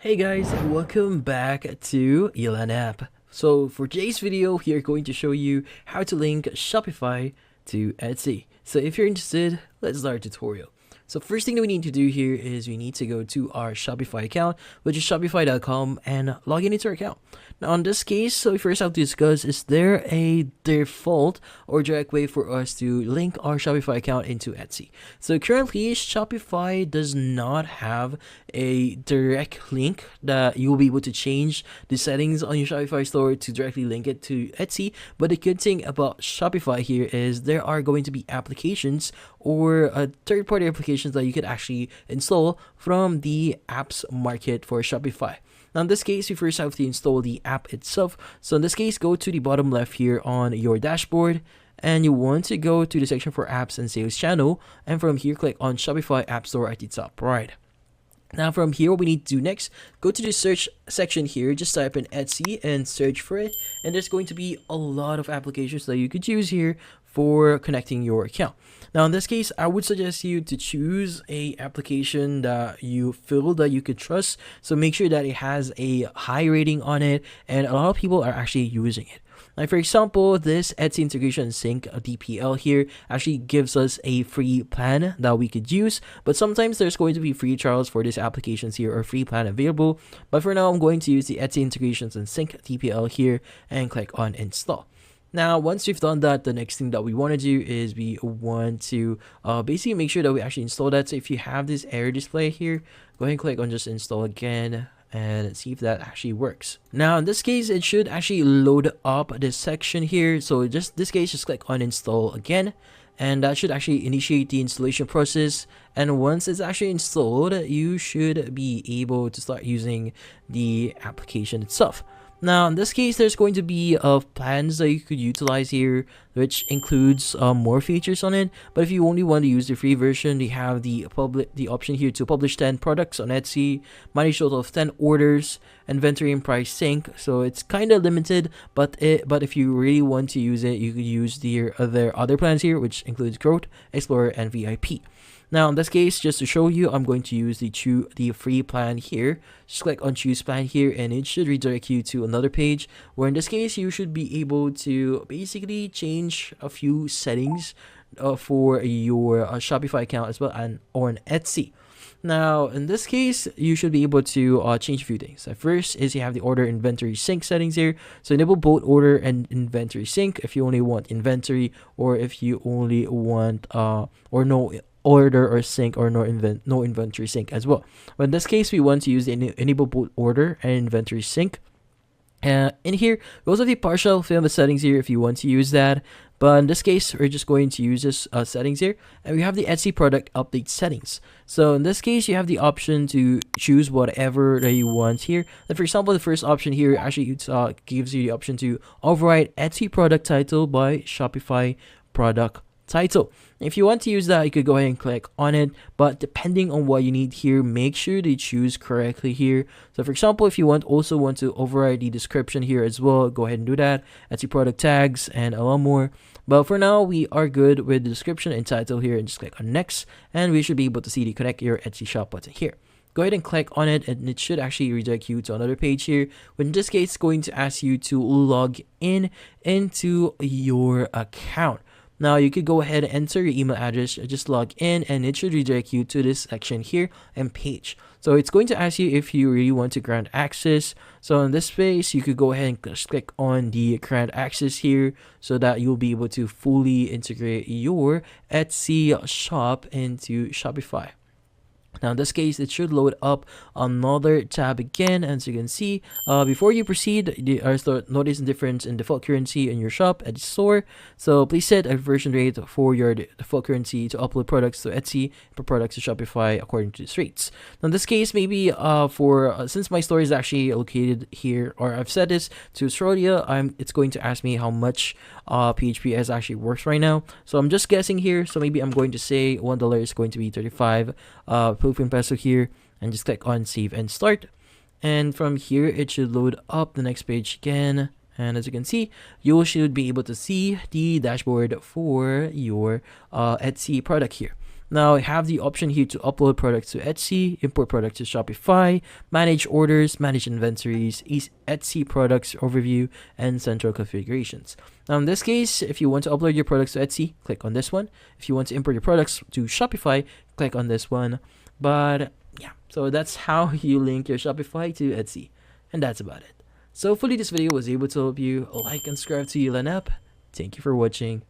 Hey guys, welcome back to Elan app. So for today's video, we are going to show you how to link Shopify to Etsy. So if you're interested, let's start the tutorial. So first thing that we need to do here is we need to go to our Shopify account, which is shopify.com, and log in into our account. Now in this case, so we first have to discuss, is there a default or direct way for us to link our Shopify account into Etsy? So currently, Shopify does not have a direct link that you will be able to change the settings on your Shopify store to directly link it to Etsy. But the good thing about Shopify here is there are going to be applications or third-party applications that you could actually install from the apps market for Shopify. Now in this case, you first have to install the app itself. So in this case, go to the bottom left here on your dashboard, and you want to go to the section for apps and sales channel, and from here click on Shopify App Store at the top right. Now from here, what we need to do next, go to the search section here, just type in Etsy and search for it, and there's going to be a lot of applications that you could use here for connecting your account. Now in this case, I would suggest you to choose a application that you feel that you could trust, so make sure that it has a high rating on it and a lot of people are actually using it. Like for example, this Etsy Integration Sync DPL here actually gives us a free plan that we could use, but sometimes there's going to be free trials for these applications here or free plan available. But for now, I'm going to use the Etsy Integrations and Sync DPL here and click on install. Now, once we've done that, the next thing that we want to do is we want to basically make sure that we actually install that. So if you have this error display here, go ahead and click on just install again and see if that actually works. Now in this case, it should actually load up this section here. So just this case, just click on install again, and that should actually initiate the installation process. And once it's actually installed, you should be able to start using the application itself. Now in this case, there's going to be plans that you could utilize here, which includes more features on it. But if you only want to use the free version, you have the option here to publish 10 products on Etsy, manage total of 10 orders, inventory and price sync. So it's kind of limited, but if you really want to use it, you could use their other plans here, which includes Growth, Explorer, and VIP. Now in this case, just to show you, I'm going to use the free plan here. Just click on choose plan here, and it should redirect you to another page where in this case you should be able to basically change a few settings for your Shopify account as well, and or an Etsy. Now in this case, you should be able to change a few things. First is you have the order inventory sync settings here. So enable both order and inventory sync if you only want inventory, or if you only want or no order or sync, or no inventory sync as well. But in this case, we want to use the enable both order and inventory sync. In here, we also have the partial film settings here if you want to use that. But in this case, we're just going to use this settings here, and we have the Etsy product update settings. So in this case, you have the option to choose whatever that you want here. Like for example, the first option here actually gives you the option to override Etsy product title by Shopify product title. If you want to use that, you could go ahead and click on it, but depending on what you need here, make sure to choose correctly here. So for example, if you also want to override the description here as well, go ahead and do that. Etsy product tags and a lot more. But for now, we are good with the description and title here, and just click on next, and we should be able to see the connect your Etsy shop button here. Go ahead and click on it, and it should actually redirect you to another page here. But in this case, it's going to ask you to log in into your account. Now you could go ahead and enter your email address, just log in, and it should redirect you to this section here and page. So it's going to ask you if you really want to grant access. So in this space, you could go ahead and just click on the grant access here, so that you'll be able to fully integrate your Etsy shop into Shopify. Now in this case, it should load up another tab again. As you can see, before you proceed, notice the difference in default currency in your shop at the store. So please set a conversion rate for your default currency to upload products to Etsy, for products to Shopify according to these rates. Now in this case, maybe since my store is actually located here, or I've set this to Australia, it's going to ask me how much PHPS actually works right now. So I'm just guessing here. So maybe I'm going to say $1 is going to be 35 Philippine peso here, and just click on save and start. And from here, it should load up the next page again. And as you can see, you should be able to see the dashboard for your Etsy product here. Now I have the option here to upload products to Etsy, import products to Shopify, manage orders, manage inventories, Etsy products overview, and central configurations. Now in this case, if you want to upload your products to Etsy, click on this one. If you want to import your products to Shopify, click on this one. But yeah, so that's how you link your Shopify to Etsy. And that's about it. So hopefully this video was able to help you. Like and subscribe to Elan App. Thank you for watching.